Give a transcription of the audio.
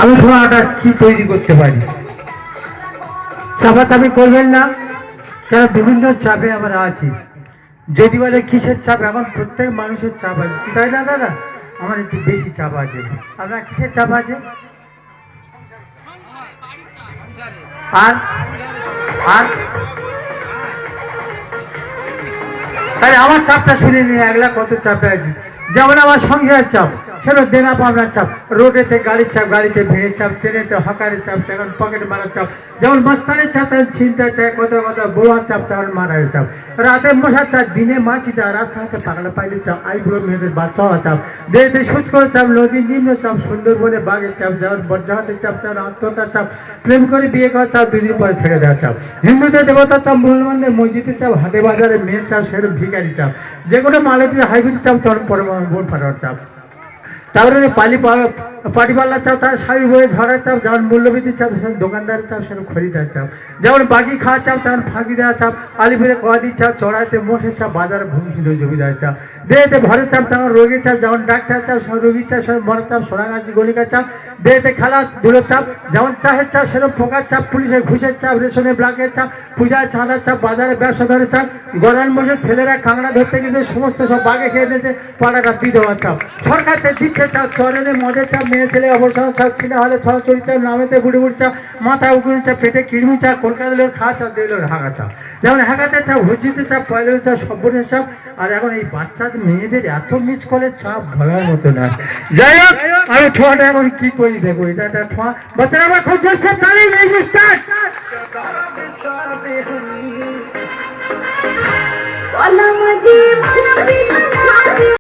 আমি ছোঁয়াটা কি তৈরি করতে পারি। চাপাচাপি করবেন না, কারণ বিভিন্ন চাপে আমরা আছি। যদি বলে কিসের চাপ, এখন প্রত্যেক মানুষের চাপ আছে, তাই না দাদা? আমার একটু বেশি চাপ আছে। আপনার কিসের চাপ আছে? আর আর তাহলে আমার চাপটা শুনে নিন, একলা কত চাপে আছি। যেমন আমার সংসারের চাপ, সেটা দেনা পাওনার চাপ, রোডেতে গাড়ির চাপ, গাড়িতে ভিড়ের চাপ, ট্রেনেতে হকারের চাপ, তখন পকেট মারার চাপ, যেমন মাস্তানের চাপ তেমন চিন্তার চাপ, কত কত বোয়ার চাপ, তেমন মারার চাপ, রাতে মশার চাপ, দিনে মাছি চাপ, রাস্তাঘাটে পাগলা পাইলের চাপ, আইবুড়ো মেয়েদের বাচ্চা হওয়ার চাপ, দেশে সুদ করে চাপ, নদীর নিম্ন চাপ, সুন্দরবনে বাঘের চাপ, যেমন বজ্রাহাতের চাপ, তেমন আত্মহত্যার চাপ, প্রেম করে বিয়ে করার চাপ, দুদিন পরে ছেড়ে দেওয়ার চাপ, হিন্দুদের দেবতার চাপ, মুসলমানদের মসজিদের চাপ, হাটে বাজারে মেয়ের চাপ, সেরকম ভিখারি চাপ, যে কোনো মালতির হাইব্রিড চাপ, তখন পরমাণু বোন ফাটার চাপ, তারপরে পাটিপাল্লার চাপ, তার স্বামী বইয়ে ঝড়ার চাপ, যেমন মূল্যবৃদ্ধির চাপ, সেরকম দোকানদারের চাপ, সেরকম খরিদার চাপ, যেমন বাকি খাওয়ার চাপ, তেমন ফাঁকি দেওয়ার চাপ, আলিপুরে কদির চাপ, চড়াইতে মোষের চাপ, বাজারে ভূমিষ্ঠ জমিদারের চাপ, দেহেতে ভরের চাপ, তেমন রোগীর চাপ, যেমন ডাক্তার চাপ, সেমন রোগীর চাপ, সেরকম মরার চাপ, সোনাগাছি গলিকার চাপ, দেহেতে খেলা ধুলোর চাপ, যেমন চাষের চাপ, সেরকম পোকার চাপ, পুলিশের ঘুষের চাপ, রেশনের ব্লাকের চাপ, পূজার চাঁদার চাপ, বাজারে ব্যবসাদারের চাপ, গরান মোষের ছেলেরা কাঁকড়া ধরতে গেছে সমস্ত সব বাঘে খেয়ে দিয়েছে, পাড়াটা বিধবার চাপ, সরকারতে দিচ্ছে চাপ, চরেনে মদের চাপ, মেয়ে ছেলে অবসর চাপ, ছিল হলে ছড়াছড়ি চাপ, নামেতে বুড়ি বুড়ি চাপ, মাথায় উকুনি চাপ, পেটে কিড়মি চাপ, কলকাতা লোক খাওয়া চাপ, দিল হাঁকা চাপ, যেমন হাঁকাতে চাপ, হুজ্জিতে চাপ, পয়লের চাপ, সব্বনের চাপ। আর এখন এই বাচ্চাদের মেয়েদের এত মিস কলের চাপ ভরার মতো না। যাই হোক, আমি ঠোঁয়াটা এখন কি করি দেখো, এটা একটা ঠোঁয়া, বাচ্চারা আমার খুব যাচ্ছে, তাহলেই মিউজিক স্টার্ট। Hola, Maji,